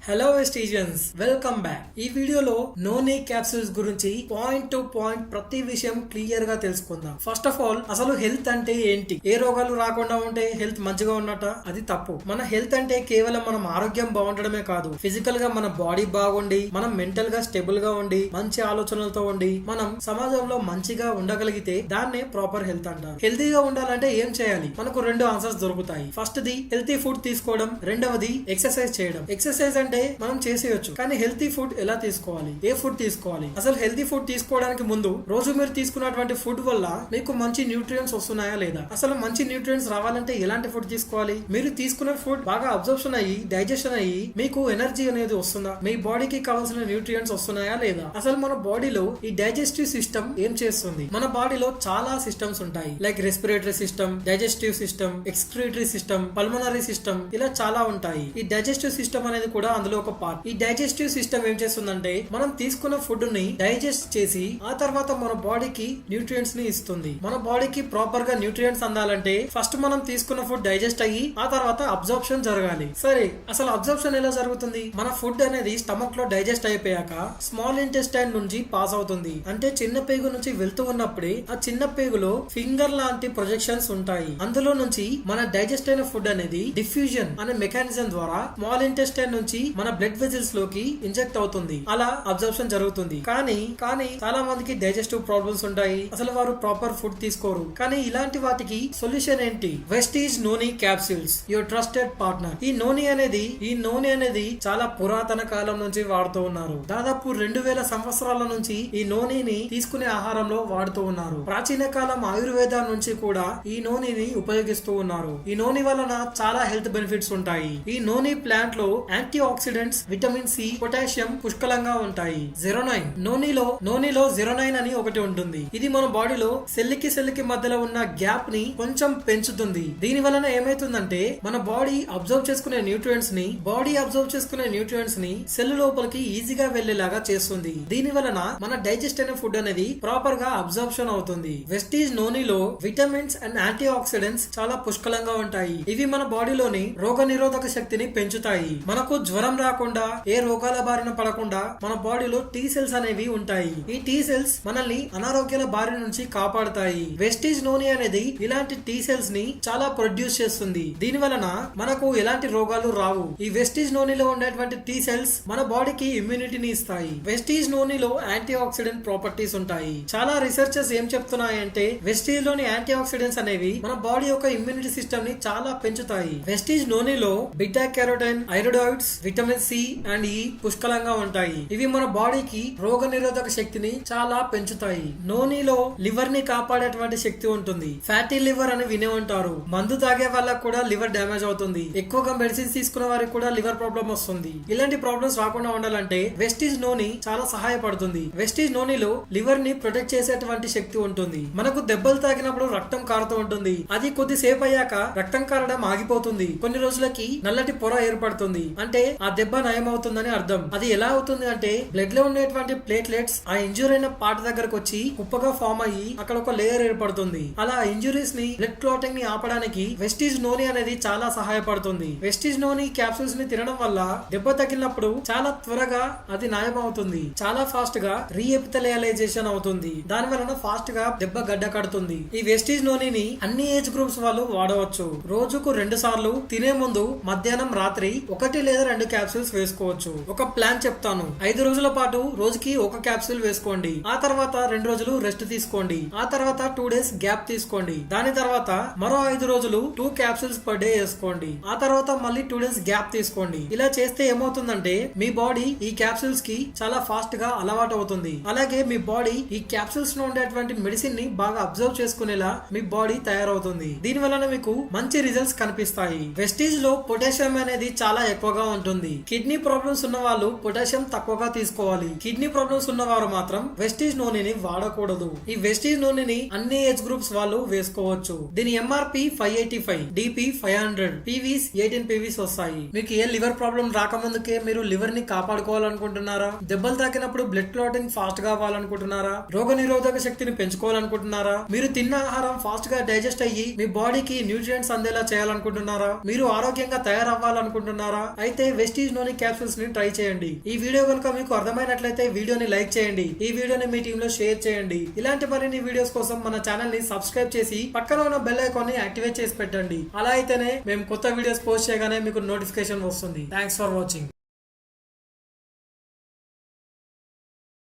Hello వెస్టీజియన్స్, welcome back. ఈ వీడియోలో noni capsules గురించి పాయింట్ టు పాయింట్ ప్రతి విషయం క్లియర్ గా తెలుసుకుందాం. ఫస్ట్ ఆఫ్ ఆల్, అసలు హెల్త్ అంటే ఏంటి? ఏ రోగాలు రాకుండా ఉంటే హెల్త్ మంచిగా ఉన్నట? అది తప్పు. మన హెల్త్ అంటే కేవలం మనం ఆరోగ్యం బాగుండడమే కాదు, ఫిజికల్ గా మన బాడీ బాగుండి, మనం మెంటల్ గా స్టేబుల్ గా ఉండి, మంచి ఆలోచనలతో ఉండి, మనం సమాజంలో మంచిగా ఉండగలిగితే దాన్నే ప్రాపర్ హెల్త్ అంటారు. హెల్తీగా ఉండాలంటే ఏం చేయాలి? మనకు రెండు ఆన్సర్స్ దొరుకుతాయి. ఫస్ట్ ది హెల్తీ ఫుడ్ తీసుకోవడం, రెండవది ఎక్సర్సైజ్ చేయడం. ఎక్సర్సైజ్ అంటే మనం చేసేయచ్చు, కానీ హెల్తీ ఫుడ్ ఎలా తీసుకోవాలి? ఏ ఫుడ్ తీసుకోవాలి? అసలు హెల్తీ ఫుడ్ తీసుకోవడానికి ముందు రోజు మీరు తీసుకున్నటువంటి ఫుడ్ వల్ల మీకు మంచి న్యూట్రియంట్స్ వస్తున్నాయా లేదా? అసలు మంచి న్యూట్రియంట్స్ రావాలంటే ఎలాంటి ఫుడ్ తీసుకోవాలి? మీరు తీసుకున్న ఫుడ్ బాగా అబ్జర్ప్షన్ అయ్యి, డైజెషన్ అయ్యి మీకు ఎనర్జీ అనేది వస్తుందా? మీ బాడీకి కావాల్సిన న్యూట్రియంట్స్ వస్తున్నాయా లేదా? అసలు మన బాడీలో ఈ డైజెస్టివ్ సిస్టమ్ ఏం చేస్తుంది? మన బాడీలో చాలా సిస్టమ్స్ ఉంటాయి, like respiratory system, digestive system, excretory system, pulmonary system, ఇలా చాలా ఉంటాయి. ఈ డైజెస్టివ్ సిస్టమ్ అనేది కూడా అందులో ఒక పార్ట్. ఈ డైజెస్టివ్ సిస్టమ్ ఏం చేస్తుందంటే మనం తీసుకున్న ఫుడ్ ని డైజెస్ట్ చేసి ఆ తర్వాత మన బాడీకి న్యూట్రియంట్స్ ని ఇస్తుంది. మన బాడీకి ప్రాపర్ గా న్యూట్రియంట్స్ అందాలంటే ఫస్ట్ మనం తీసుకున్న ఫుడ్ డైజెస్ట్ అయ్యి ఆ తర్వాత అబ్జార్ప్షన్ జరగాలి. సరే, అసలు అబ్జార్ప్షన్ ఎలా జరుగుతుంది? మన ఫుడ్ అనేది స్టమక్ లో డైజెస్ట్ అయిపోయాక స్మాల్ ఇంటెస్టైన్ నుంచి పాస్ అవుతుంది. అంటే చిన్న పేగు నుంచి వెళ్తూ ఉన్నప్పుడే ఆ చిన్న పేగులో ఫింగర్ లాంటి ప్రొజెక్షన్స్ ఉంటాయి. అందులో నుంచి మన డైజెస్ట్ అయిన ఫుడ్ అనేది డిఫ్యూజన్ అనే మెకానిజం ద్వారా స్మాల్ ఇంటెస్టైన్ నుంచి మన బ్లడ్ వెజల్స్ లోకి ఇంజెక్ట్ అవుతుంది. అలా అబ్జర్ప్షన్ జరుగుతుంది. కానీ చాలా మందికి డైజెస్టివ్ ప్రాబ్లమ్స్ ఉంటాయి, అసలు వారు ప్రాపర్ ఫుడ్ తీసుకోరు. కానీ ఇలాంటి వాటికి సొల్యూషన్ ఏంటి? Vestige noni capsules, your trusted partner. ఈ నోనీ అనేది చాలా పురాతన కాలం నుంచి వాడుతూ ఉన్నారు. దాదాపు 2000 సంవత్సరాల నుంచి ఈ నోనీని తీసుకునే ఆహారంలో వాడుతూ ఉన్నారు. ప్రాచీన కాలం ఆయుర్వేద నుంచి కూడా ఈ నోనీని ఉపయోగిస్తూ ఉన్నారు. ఈ నోనీ వలన చాలా హెల్త్ బెనిఫిట్స్ ఉంటాయి. ఈ నోనీ ప్లాంట్ లో antioxidants, vitamin C, potassium పుష్కలంగా ఉంటాయి. జెరోనైన్, నోనీలో జెరోనైన్ అని ఒకటి ఉంటుంది. ఇది మన బాడీలో సెల్కి మధ్యలో ఉన్న గ్యాప్ ని కొంచెం పెంచుతుంది. దీని వలన ఏమైతుందంటే మన బాడీ అబ్జర్వ్ చేసుకునే న్యూట్రియంట్స్ ని సెల్ లోపలికి ఈజీగా వెళ్లేలాగా చేస్తుంది. దీని వలన మన డైజెస్ట్ అయిన ఫుడ్ అనేది ప్రాపర్ గా అబ్జర్ప్షన్ అవుతుంది. వెస్టీజ్ నోనీలో విటమిన్స్ అండ్ యాంటీ ఆక్సిడెంట్స్ చాలా పుష్కలంగా ఉంటాయి. ఇవి మన బాడీలోని రోగ నిరోధక శక్తిని పెంచుతాయి. మనకు జ్వరం రాకుండా, ఏ రోగాల బారిన పడకుండా మన బాడీలో టీ సెల్స్ అనేవి ఉంటాయి. ఈ టీ సెల్స్ మనల్ని అనారోగ్యాల బారి నుంచి కాపాడుతాయి. వెస్టీజ్ నోనీ అనేది ఇలాంటి టీ సెల్స్ ని చాలా ప్రొడ్యూస్ చేస్తుంది. దీని వలన మనకు ఎలాంటి రోగాలు రావు. ఈ వెస్టీజ్ నోనీలో ఉండేటువంటి టీ సెల్స్ మన బాడీకి ఇమ్యూనిటీని ఇస్తాయి. వెస్టీజ్ నోనీలో యాంటీ ఆక్సిడెంట్ ప్రాపర్టీస్ ఉంటాయి. చాలా రీసెర్చర్స్ ఏం చెప్తున్నాయంటే వెస్టీజ్ లోని యాంటీ ఆక్సిడెంట్స్ అనేవి మన బాడీ యొక్క ఇమ్యూనిటీ సిస్టమ్ ని చాలా పెంచుతాయి. వెస్టీజ్ నోనీలో beta carotene, iridoids, vitamin C and ఈ పుష్కలంగా ఉంటాయి. ఇవి మన బాడీకి రోగ నిరోధక శక్తిని చాలా పెంచుతాయి. నోనీలో లివర్ ని కాపాడేటువంటి శక్తి ఉంటుంది. ఫ్యాటీ లివర్ అని వినే ఉంటారు. మందు తాగే వాళ్ళకు కూడా లివర్ డ్యామేజ్ అవుతుంది. ఎక్కువగా మెడిసిన్స్ తీసుకునే వారికి కూడా లివర్ ప్రాబ్లం వస్తుంది. ఇలాంటి ప్రాబ్లమ్స్ రాకుండా ఉండాలంటే వెస్టీజ్ నోనీ చాలా సహాయపడుతుంది. వెస్టీజ్ నోనీలో లివర్ ని ప్రొటెక్ట్ చేసేటువంటి శక్తి ఉంటుంది. మనకు దెబ్బలు తాకినప్పుడు రక్తం కారుతూ ఉంటుంది. అది కొద్దిసేపు అయ్యాక రక్తం కారడం ఆగిపోతుంది. కొన్ని రోజులకి నల్లటి పొర ఏర్పడుతుంది. అంటే ఆ దెబ్బ నయం అవుతుందని అర్థం. అది ఎలా అవుతుంది అంటే బ్లడ్ లో ఉండేటువంటి ప్లేట్లెట్స్ ఆ ఇంజూర్ అయిన పార్ట్ దగ్గరకు వచ్చి కుప్పగా ఫామ్ అయ్యి అక్కడ ఒక లేయర్ ఏర్పడుతుంది. అలా ఇంజురీస్ ని, బ్లడ్ క్లాటింగ్ ని ఆపడానికి వెస్టీజ్ నోనీ అనేది చాలా సహాయపడుతుంది. వెస్టీజ్ నోనీ క్యాప్సూల్స్ ని తినడం వల్ల దెబ్బ తగిలినప్పుడు చాలా త్వరగా అది నయం అవుతుంది. చాలా ఫాస్ట్ గా రీఎపిథెలియలైజేషన్ అవుతుంది. దాని వలన ఫాస్ట్ గా దెబ్బ గడ్డ కడుతుంది. ఈ వెస్టీజ్ నోనీని అన్ని ఏజ్ గ్రూప్స్ వాళ్ళు వాడవచ్చు. రోజుకు 2 సార్లు తినే ముందు, మధ్యాహ్నం, రాత్రి 1 లేదా 2 క్యాప్సూల్స్ వేసుకోవచ్చు. ఒక ప్లాన్ చెప్తాను. 5 రోజుల పాటు రోజుకి 1 క్యాప్సూల్ వేసుకోండి. ఆ తర్వాత 2 రోజులు రెస్ట్ తీసుకోండి. ఆ తర్వాత 2 డేస్ గ్యాప్ తీసుకోండి. దాని తర్వాత మరో 5 రోజులు 2 క్యాప్సూల్స్ పర్ డే వేసుకోండి. ఆ తర్వాత మళ్ళీ 2 డేస్ గ్యాప్ తీసుకోండి. ఇలా చేస్తే ఏమవుతుందంటే మీ బాడీ ఈ క్యాప్సూల్స్ కి చాలా ఫాస్ట్ గా అలవాటు అవుతుంది. అలాగే మీ బాడీ ఈ క్యాప్సూల్స్ లో ఉండేటువంటి మెడిసిన్ ని బాగా అబ్జర్వ్ చేసుకునేలా మీ బాడీ తయారవుతుంది. దీని వలన మీకు మంచి రిజల్ట్స్ కనిపిస్తాయి. వెస్టీజ్ లో పొటాషియం అనేది చాలా ఎక్కువగా ఉంటుంది. కిడ్నీ ప్రాబ్లమ్స్ ఉన్న వాళ్ళు పొటాషియం తక్కువగా తీసుకోవాలి. కిడ్నీ ప్రాబ్లమ్స్ ఉన్న వారు మాత్రం వెస్టీజ్ నోనీని వాడకూడదు. ఈ వెస్టీజ్ నోనీని అన్ని ఏజ్ గ్రూప్స్ వాళ్ళు వేసుకోవచ్చు. దీని ఎంఆర్పి 585, డిపి 500, పీవీస్ 18 పీవీస్ వస్తాయి. మీకు ఏ లివర్ ప్రాబ్లం రాకముందుకే మీరు లివర్ ని కాపాడుకోవాలనుకుంటున్నారా? దెబ్బలు తాకినప్పుడు బ్లడ్ క్లాటింగ్ ఫాస్ట్ గా అవ్వాలనుకుంటున్నారా? రోగ నిరోధక శక్తిని పెంచుకోవాలనుకుంటున్నారా? మీరు తిన్న ఆహారం ఫాస్ట్ గా డైజెస్ట్ అయ్యి మీ బాడీకి న్యూట్రియంట్స్ అందేలా చేయాలనుకుంటున్నారా? మీరు ఆరోగ్యంగా తయారవ్వాలనుకుంటున్నారా? అయితే వెస్టీజ్ ప్రెస్టీజ్ నోని క్యాప్సూల్స్ ని ట్రై చేయండి. ఈ వీడియో కనుక మీకు అర్థమైనట్లయితే వీడియోని లైక్ చేయండి, ఈ వీడియోని మీ టీమ్ లో షేర్ చేయండి. ఇలాంటి మరిన్ని వీడియోస్ కోసం మన ఛానల్ ని సబ్స్క్రైబ్ చేసి పక్కన ఉన్న బెల్ ఐకాన్ ని యాక్టివేట్ చేసి పెట్టండి. అలా అయితేనే మేము కొత్త వీడియోస్ పోస్ట్ చేయగానే మీకు నోటిఫికేషన్ వస్తుంది. Thanks for watching.